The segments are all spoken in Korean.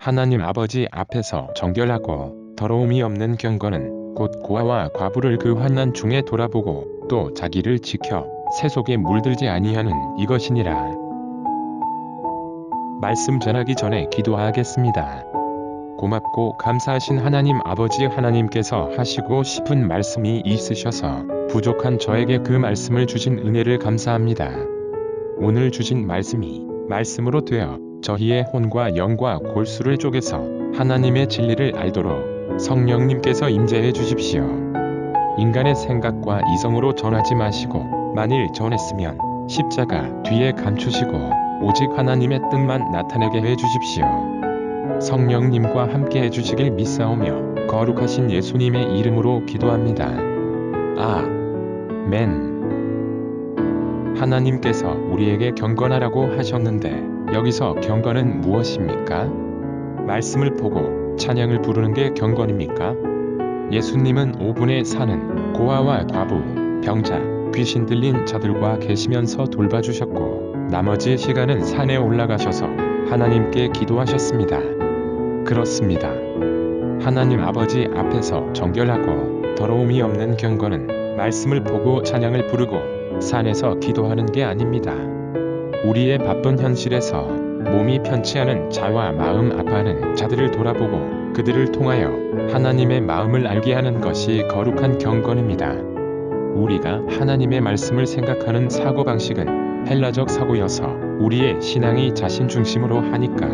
하나님 아버지 앞에서 정결하고 더러움이 없는 경건은 곧 고아와 과부를 그 환난 중에 돌아보고 또 자기를 지켜 새 속에 물들지 아니하는 이것이니라. 말씀 전하기 전에 기도하겠습니다. 고맙고 감사하신 하나님 아버지, 하나님께서 하시고 싶은 말씀이 있으셔서 부족한 저에게 그 말씀을 주신 은혜를 감사합니다. 오늘 주신 말씀이 말씀으로 되어 저희의 혼과 영과 골수를 쪼개서 하나님의 진리를 알도록 성령님께서 임재해 주십시오. 인간의 생각과 이성으로 전하지 마시고 만일 전했으면 십자가 뒤에 감추시고 오직 하나님의 뜻만 나타내게 해 주십시오. 성령님과 함께 해주시길 믿사오며 거룩하신 예수님의 이름으로 기도합니다. 아멘. 하나님께서 우리에게 경건하라고 하셨는데 여기서 경건은 무엇입니까? 말씀을 보고 찬양을 부르는 게 경건입니까? 예수님은 5분에 사는 고아와 과부, 병자, 귀신 들린 자들과 계시면서 돌봐주셨고 나머지 시간은 산에 올라가셔서 하나님께 기도하셨습니다. 그렇습니다. 하나님 아버지 앞에서 정결하고 더러움이 없는 경건은 말씀을 보고 찬양을 부르고 산에서 기도하는 게 아닙니다. 우리의 바쁜 현실에서 몸이 편치 않은 자와 마음 아파하는 자들을 돌아보고 그들을 통하여 하나님의 마음을 알게 하는 것이 거룩한 경건입니다. 우리가 하나님의 말씀을 생각하는 사고방식은 헬라적 사고여서 우리의 신앙이 자신 중심으로 하니까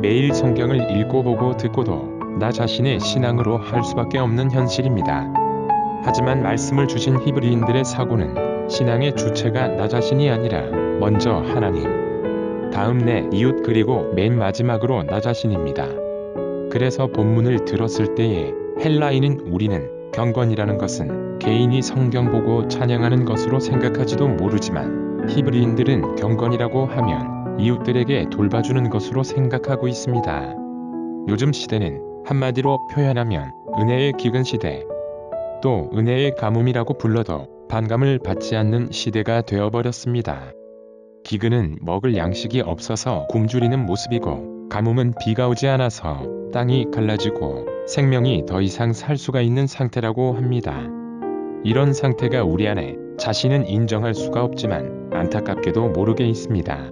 매일 성경을 읽고 보고 듣고도 나 자신의 신앙으로 할 수밖에 없는 현실입니다. 하지만 말씀을 주신 히브리인들의 사고는 신앙의 주체가 나 자신이 아니라 먼저 하나님, 다음 내 이웃 그리고 맨 마지막으로 나 자신입니다. 그래서 본문을 들었을 때에 헬라인인 우리는 경건이라는 것은 개인이 성경 보고 찬양하는 것으로 생각하지도 모르지만 히브리인들은 경건이라고 하면 이웃들에게 돌봐주는 것으로 생각하고 있습니다. 요즘 시대는 한마디로 표현하면 은혜의 기근 시대, 또 은혜의 가뭄이라고 불러도 반감을 받지 않는 시대가 되어버렸습니다. 기근은 먹을 양식이 없어서 굶주리는 모습이고 가뭄은 비가 오지 않아서 땅이 갈라지고 생명이 더 이상 살 수가 있는 상태라고 합니다. 이런 상태가 우리 안에 자신은 인정할 수가 없지만 안타깝게도 모르게 있습니다.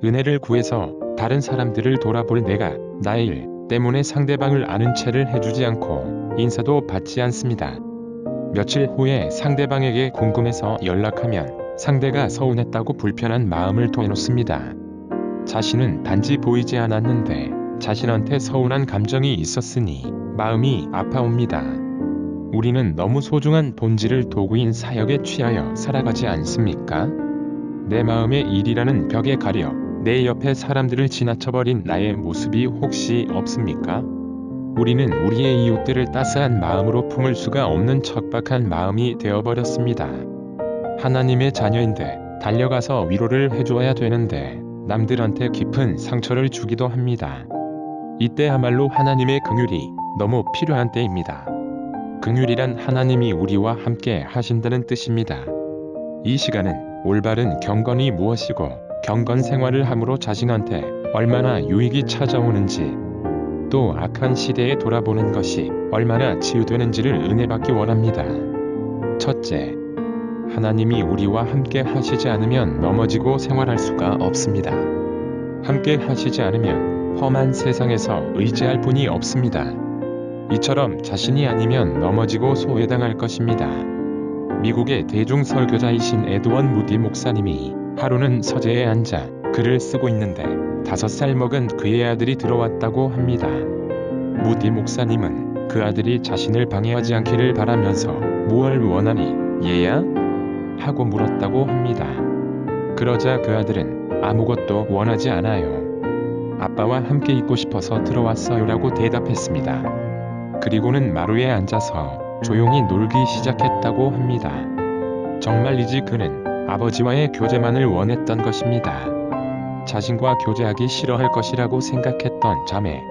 은혜를 구해서 다른 사람들을 돌아볼 내가 나의 일 때문에 상대방을 아는 체를 해주지 않고 인사도 받지 않습니다. 며칠 후에 상대방에게 궁금해서 연락하면 상대가 서운했다고 불편한 마음을 토해놓습니다. 자신은 단지 보이지 않았는데 자신한테 서운한 감정이 있었으니 마음이 아파옵니다. 우리는 너무 소중한 본질을 도구인 사역에 취하여 살아가지 않습니까? 내 마음의 일이라는 벽에 가려 내 옆에 사람들을 지나쳐버린 나의 모습이 혹시 없습니까? 우리는 우리의 이웃들을 따스한 마음으로 품을 수가 없는 척박한 마음이 되어버렸습니다. 하나님의 자녀인데 달려가서 위로를 해줘야 되는데 남들한테 깊은 상처를 주기도 합니다. 이때야말로 하나님의 긍휼이 너무 필요한 때입니다. 긍휼이란 하나님이 우리와 함께 하신다는 뜻입니다. 이 시간은 올바른 경건이 무엇이고 경건 생활을 함으로 자신한테 얼마나 유익이 찾아오는지 또 악한 시대에 돌아보는 것이 얼마나 치유되는지를 은혜받기 원합니다. 첫째, 하나님이 우리와 함께 하시지 않으면 넘어지고 생활할 수가 없습니다. 함께 하시지 않으면 험한 세상에서 의지할 분이 없습니다. 이처럼 자신이 아니면 넘어지고 소외당할 것입니다. 미국의 대중 설교자이신 에드원 무디 목사님이 하루는 서재에 앉아 글을 쓰고 있는데 5살 먹은 그의 아들이 들어왔다고 합니다. 무디 목사님은 그 아들이 자신을 방해하지 않기를 바라면서 무얼 원하니 얘야? 하고 물었다고 합니다. 그러자 그 아들은 아무것도 원하지 않아요. 아빠와 함께 있고 싶어서 들어왔어요 라고 대답했습니다. 그리고는 마루에 앉아서 조용히 놀기 시작했다고 합니다. 정말이지 그는 아버지와의 교제만을 원했던 것입니다. 자신과 교제하기 싫어할 것이라고 생각했던 자매,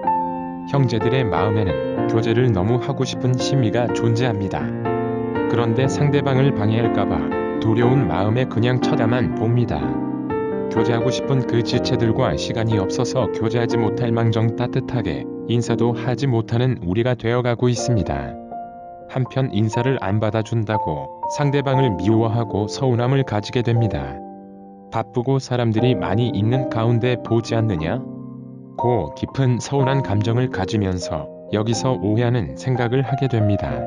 형제들의 마음에는 교제를 너무 하고 싶은 심리가 존재합니다. 그런데 상대방을 방해할까봐 두려운 마음에 그냥 쳐다만 봅니다. 교제하고 싶은 그 지체들과 시간이 없어서 교제하지 못할 망정 따뜻하게 인사도 하지 못하는 우리가 되어가고 있습니다. 한편 인사를 안 받아준다고 상대방을 미워하고 서운함을 가지게 됩니다. 바쁘고 사람들이 많이 있는 가운데 보지 않느냐? 고 깊은 서운한 감정을 가지면서 여기서 오해하는 생각을 하게 됩니다.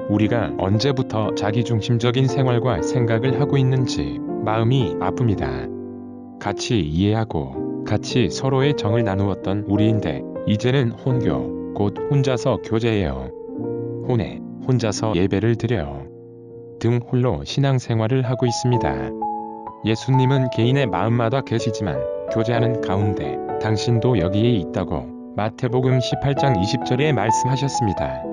우리가 언제부터 자기중심적인 생활과 생각을 하고 있는지 마음이 아픕니다. 같이 이해하고 같이 서로의 정을 나누었던 우리인데 이제는 혼교, 곧 혼자서 교제해요. 혼에 혼자서 예배를 드려요. 등 홀로 신앙생활을 하고 있습니다. 예수님은 개인의 마음마다 계시지만 교제하는 가운데 당신도 여기에 있다고 마태복음 18장 20절에 말씀하셨습니다.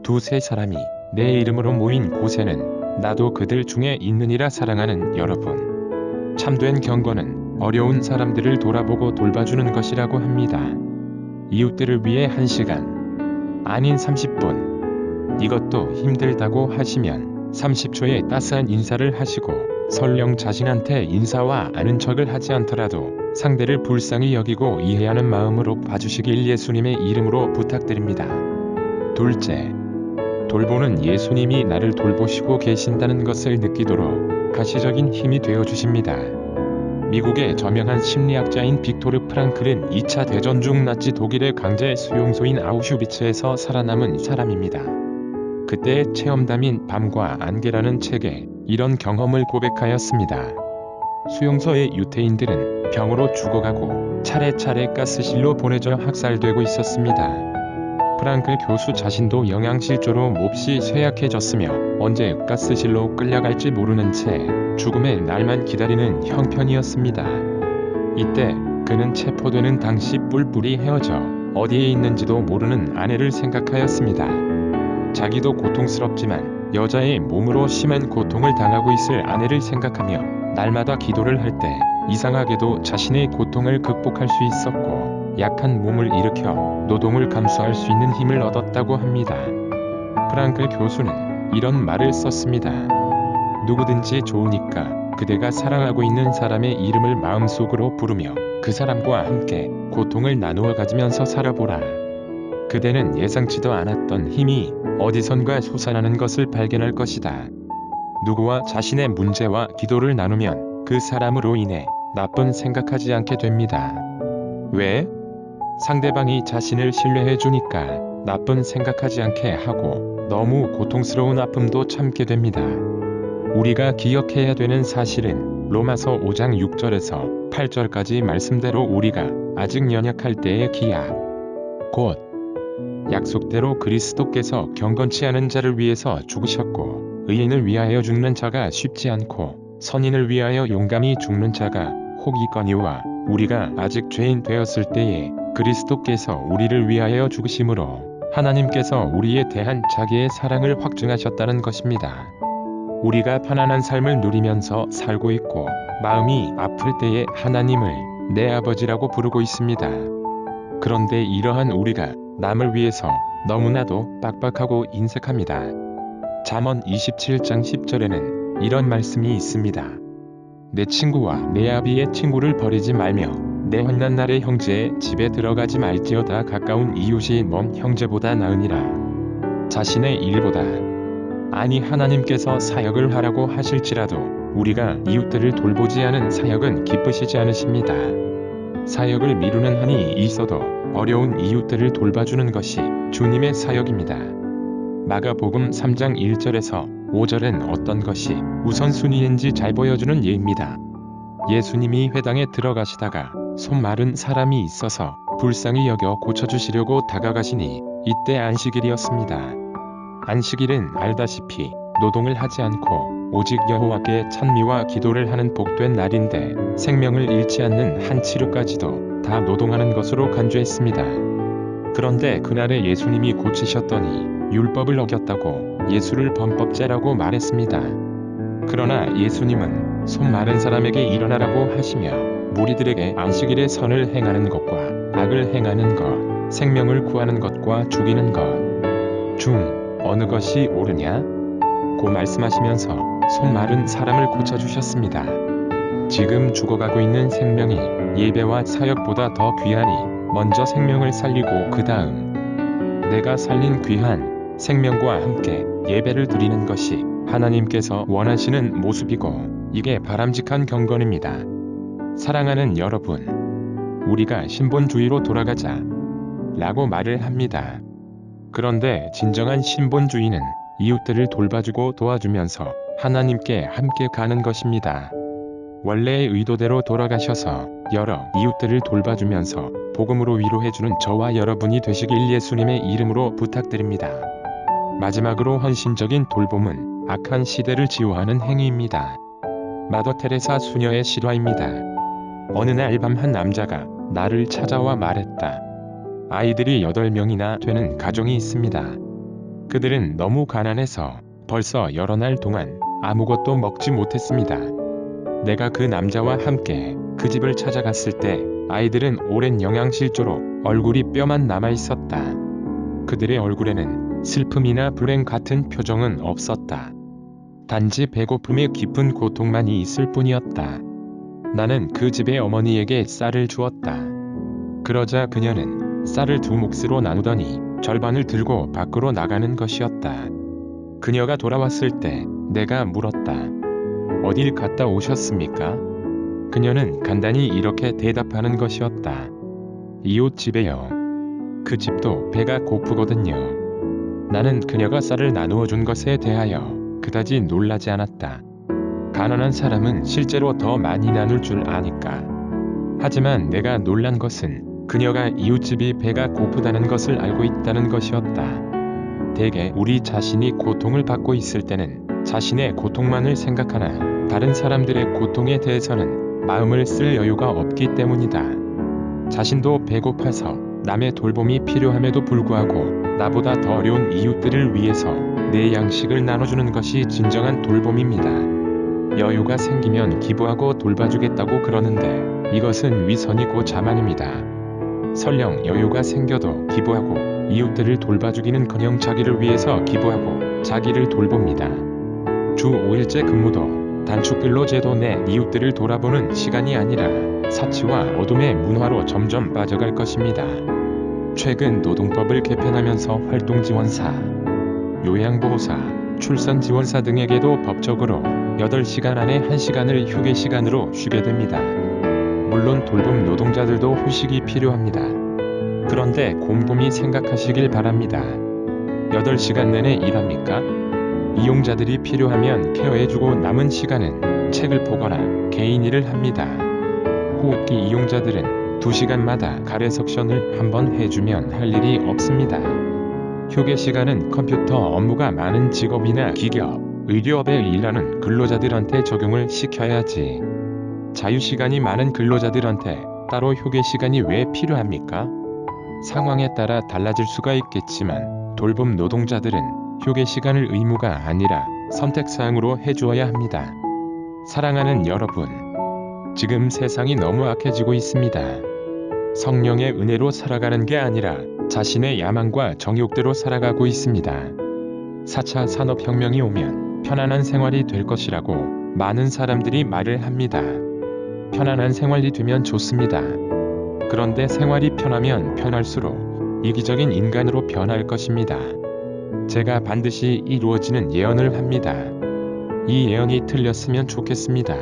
두세 사람이 내 이름으로 모인 곳에는 나도 그들 중에 있느니라. 사랑하는 여러분, 참된 경건은 어려운 사람들을 돌아보고 돌봐주는 것이라고 합니다. 이웃들을 위해 1시간, 아닌 30분, 이것도 힘들다고 하시면 30초의 따스한 인사를 하시고 설령 자신한테 인사와 아는 척을 하지 않더라도 상대를 불쌍히 여기고 이해하는 마음으로 봐주시길 예수님의 이름으로 부탁드립니다. 둘째, 돌보는 예수님이 나를 돌보시고 계신다는 것을 느끼도록 가시적인 힘이 되어주십니다. 미국의 저명한 심리학자인 빅토르 프랑클은 2차 대전 중 나치 독일의 강제 수용소인 아우슈비츠에서 살아남은 사람입니다. 그때의 체험담인 밤과 안개라는 책에 이런 경험을 고백하였습니다. 수용소의 유태인들은 병으로 죽어가고 차례차례 가스실로 보내져 학살되고 있었습니다. 프랑클 교수 자신도 영양실조로 몹시 쇠약해졌으며 언제 가스실로 끌려갈지 모르는 채 죽음의 날만 기다리는 형편이었습니다. 이때 그는 체포되는 당시 뿔뿔이 헤어져 어디에 있는지도 모르는 아내를 생각하였습니다. 자기도 고통스럽지만 여자의 몸으로 심한 고통을 당하고 있을 아내를 생각하며 날마다 기도를 할 때 이상하게도 자신의 고통을 극복할 수 있었고 약한 몸을 일으켜 노동을 감수할 수 있는 힘을 얻었다고 합니다. 프랑클 교수는 이런 말을 썼습니다. 누구든지 좋으니까 그대가 사랑하고 있는 사람의 이름을 마음속으로 부르며 그 사람과 함께 고통을 나누어 가지면서 살아보라. 그대는 예상치도 않았던 힘이 어디선가 솟아나는 것을 발견할 것이다. 누구와 자신의 문제와 기도를 나누면 그 사람으로 인해 나쁜 생각하지 않게 됩니다. 왜? 상대방이 자신을 신뢰해 주니까 나쁜 생각하지 않게 하고 너무 고통스러운 아픔도 참게 됩니다. 우리가 기억해야 되는 사실은 로마서 5장 6절에서 8절까지 말씀대로 우리가 아직 연약할 때의 기약, 곧 약속대로 그리스도께서 경건치 않은 자를 위해서 죽으셨고 의인을 위하여 죽는 자가 쉽지 않고 선인을 위하여 용감히 죽는 자가 혹이거니와 우리가 아직 죄인 되었을 때에 그리스도께서 우리를 위하여 죽으심으로 하나님께서 우리에 대한 자기의 사랑을 확증하셨다는 것입니다. 우리가 편안한 삶을 누리면서 살고 있고 마음이 아플 때에 하나님을 내 아버지라고 부르고 있습니다. 그런데 이러한 우리가 남을 위해서 너무나도 빡빡하고 인색합니다. 잠언 27장 10절에는 이런 말씀이 있습니다. 내 친구와 내 아비의 친구를 버리지 말며 내 환난 날의 형제의 집에 들어가지 말지어다. 가까운 이웃이 먼 형제보다 나으니라. 자신의 일보다, 아니 하나님께서 사역을 하라고 하실지라도 우리가 이웃들을 돌보지 않은 사역은 기쁘시지 않으십니다. 사역을 미루는 한이 있어도 어려운 이웃들을 돌봐주는 것이 주님의 사역입니다. 마가복음 3장 1절에서 5절은 어떤 것이 우선순위인지 잘 보여주는 예입니다. 예수님이 회당에 들어가시다가 손 마른 사람이 있어서 불쌍히 여겨 고쳐주시려고 다가가시니 이때 안식일이었습니다. 안식일은 알다시피 노동을 하지 않고 오직 여호와께 찬미와 기도를 하는 복된 날인데 생명을 잃지 않는 한 치료까지도 다 노동하는 것으로 간주했습니다. 그런데 그날에 예수님이 고치셨더니 율법을 어겼다고 예수를 범법자라고 말했습니다. 그러나 예수님은 손 마른 사람에게 일어나라고 하시며 무리들에게 안식일에 선을 행하는 것과 악을 행하는 것, 생명을 구하는 것과 죽이는 것 중 어느 것이 옳으냐? 고 말씀하시면서 손 마른 사람을 고쳐주셨습니다. 지금 죽어가고 있는 생명이 예배와 사역보다 더 귀하니 먼저 생명을 살리고 그 다음 내가 살린 귀한 생명과 함께 예배를 드리는 것이 하나님께서 원하시는 모습이고 이게 바람직한 경건입니다. 사랑하는 여러분, 우리가 신본주의로 돌아가자 라고 말을 합니다. 그런데 진정한 신본주의는 이웃들을 돌봐주고 도와주면서 하나님께 함께 가는 것입니다. 원래의 의도대로 돌아가셔서 여러 이웃들을 돌봐주면서 복음으로 위로해주는 저와 여러분이 되시길 예수님의 이름으로 부탁드립니다. 마지막으로 헌신적인 돌봄은 악한 시대를 지우하는 행위입니다. 마더 테레사 수녀의 실화입니다. 어느 날 밤 한 남자가 나를 찾아와 말했다. 아이들이 8명이나 되는 가정이 있습니다. 그들은 너무 가난해서 벌써 여러 날 동안 아무것도 먹지 못했습니다. 내가 그 남자와 함께 그 집을 찾아갔을 때 아이들은 오랜 영양실조로 얼굴이 뼈만 남아 있었다. 그들의 얼굴에는 슬픔이나 불행 같은 표정은 없었다. 단지 배고픔의 깊은 고통만이 있을 뿐이었다. 나는 그 집의 어머니에게 쌀을 주었다. 그러자 그녀는 쌀을 2몫으로 나누더니 절반을 들고 밖으로 나가는 것이었다. 그녀가 돌아왔을 때 내가 물었다. 어딜 갔다 오셨습니까? 그녀는 간단히 이렇게 대답하는 것이었다. 이웃집에요. 그 집도 배가 고프거든요. 나는 그녀가 쌀을 나누어 준 것에 대하여 그다지 놀라지 않았다. 가난한 사람은 실제로 더 많이 나눌 줄 아니까. 하지만 내가 놀란 것은 그녀가 이웃집이 배가 고프다는 것을 알고 있다는 것이었다. 대개 우리 자신이 고통을 받고 있을 때는 자신의 고통만을 생각하나 다른 사람들의 고통에 대해서는 마음을 쓸 여유가 없기 때문이다. 자신도 배고파서 남의 돌봄이 필요함에도 불구하고 나보다 더 어려운 이웃들을 위해서 내 양식을 나눠주는 것이 진정한 돌봄입니다. 여유가 생기면 기부하고 돌봐주겠다고 그러는데 이것은 위선이고 자만입니다. 설령 여유가 생겨도 기부하고 이웃들을 돌봐주기는커녕 자기를 위해서 기부하고 자기를 돌봅니다. 주 5일째 근무도 단축근로제도 내 이웃들을 돌아보는 시간이 아니라 사치와 어둠의 문화로 점점 빠져갈 것입니다. 최근 노동법을 개편하면서 활동지원사, 요양보호사, 출산지원사 등에게도 법적으로 8시간 안에 1시간을 휴게시간으로 쉬게 됩니다. 물론 돌봄 노동자들도 휴식이 필요합니다. 그런데 곰곰이 생각하시길 바랍니다. 8시간 내내 일합니까? 이용자들이 필요하면 케어해주고 남은 시간은 책을 보거나 개인 일을 합니다. 호흡기 이용자들은 2시간마다 가래 석션을 한번 해주면 할 일이 없습니다. 휴게 시간은 컴퓨터 업무가 많은 직업이나 기업, 의료업에 일하는 근로자들한테 적용을 시켜야지. 자유시간이 많은 근로자들한테 따로 휴게 시간이 왜 필요합니까? 상황에 따라 달라질 수가 있겠지만 돌봄 노동자들은 휴게 시간을 의무가 아니라 선택사항으로 해주어야 합니다. 사랑하는 여러분, 지금 세상이 너무 악해지고 있습니다. 성령의 은혜로 살아가는 게 아니라 자신의 야망과 정욕대로 살아가고 있습니다. 4차 산업혁명이 오면 편안한 생활이 될 것이라고 많은 사람들이 말을 합니다. 편안한 생활이 되면 좋습니다. 그런데 생활이 편하면 편할수록 이기적인 인간으로 변할 것입니다. 제가 반드시 이루어지는 예언을 합니다. 이 예언이 틀렸으면 좋겠습니다.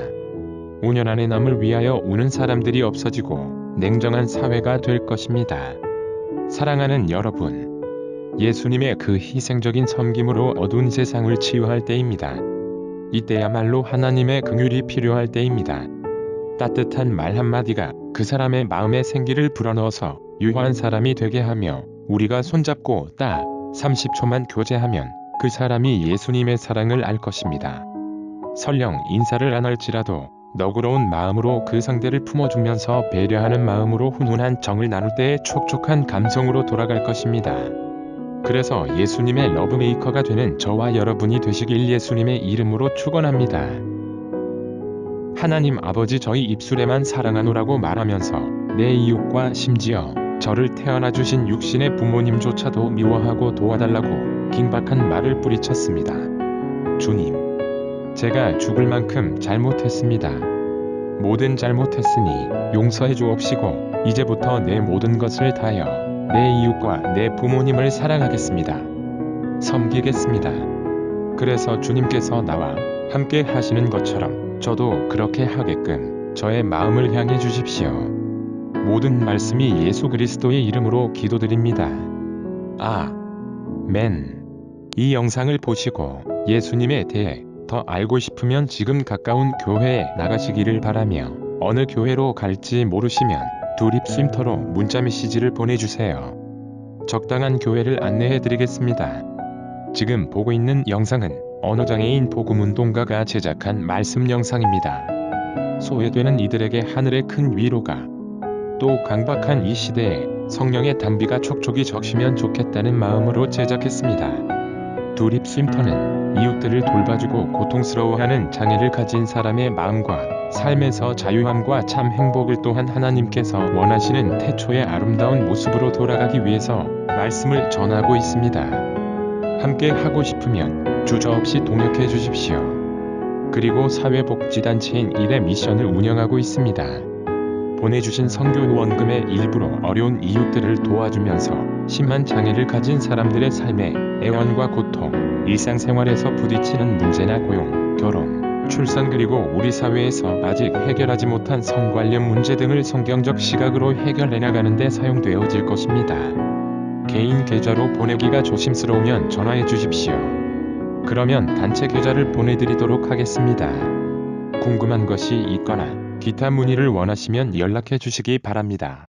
5년 안에 남을 위하여 우는 사람들이 없어지고 냉정한 사회가 될 것입니다. 사랑하는 여러분, 예수님의 그 희생적인 섬김으로 어두운 세상을 치유할 때입니다. 이때야말로 하나님의 긍휼이 필요할 때입니다. 따뜻한 말 한마디가 그 사람의 마음에 생기를 불어넣어서 유한 사람이 되게 하며 우리가 손잡고 딱 30초만 교제하면 그 사람이 예수님의 사랑을 알 것입니다. 설령 인사를 안 할지라도 너그러운 마음으로 그 상대를 품어주면서 배려하는 마음으로 훈훈한 정을 나눌 때의 촉촉한 감성으로 돌아갈 것입니다. 그래서 예수님의 러브메이커가 되는 저와 여러분이 되시길 예수님의 이름으로 축원합니다. 하나님 아버지, 저희 입술에만 사랑하노라고 말하면서 내 이웃과 심지어 저를 태어나 주신 육신의 부모님조차도 미워하고 도와달라고 긴박한 말을 뿌리쳤습니다. 주님, 제가 죽을 만큼 잘못했습니다. 모든 잘못했으니 용서해 주옵시고 이제부터 내 모든 것을 다하여 내 이웃과 내 부모님을 사랑하겠습니다. 섬기겠습니다. 그래서 주님께서 나와 함께 하시는 것처럼 저도 그렇게 하게끔 저의 마음을 향해 주십시오. 모든 말씀이 예수 그리스도의 이름으로 기도드립니다. 아멘. 이 영상을 보시고 예수님에 대해 더 알고 싶으면 지금 가까운 교회에 나가시기를 바라며 어느 교회로 갈지 모르시면 두립쉼터로 문자 메시지를 보내주세요. 적당한 교회를 안내해드리겠습니다. 지금 보고 있는 영상은 언어장애인 복음운동가가 제작한 말씀 영상입니다. 소외되는 이들에게 하늘의 큰 위로가, 또 강박한 이 시대에 성령의 단비가 촉촉이 적시면 좋겠다는 마음으로 제작했습니다. 두립쉼터는 이웃들을 돌봐주고 고통스러워하는 장애를 가진 사람의 마음과 삶에서 자유함과 참 행복을 또한 하나님께서 원하시는 태초의 아름다운 모습으로 돌아가기 위해서 말씀을 전하고 있습니다. 함께 하고 싶으면 주저없이 동역해 주십시오. 그리고 사회복지단체인 일의 미션을 운영하고 있습니다. 보내주신 선교 후원금의 일부로 어려운 이웃들을 도와주면서 심한 장애를 가진 사람들의 삶에 애원과 고통, 일상생활에서 부딪히는 문제나 고용, 결혼, 출산 그리고 우리 사회에서 아직 해결하지 못한 성 관련 문제 등을 성경적 시각으로 해결해 나가는 데 사용되어질 것입니다. 개인 계좌로 보내기가 조심스러우면 전화해 주십시오. 그러면 단체 계좌를 보내드리도록 하겠습니다. 궁금한 것이 있거나 기타 문의를 원하시면 연락해 주시기 바랍니다.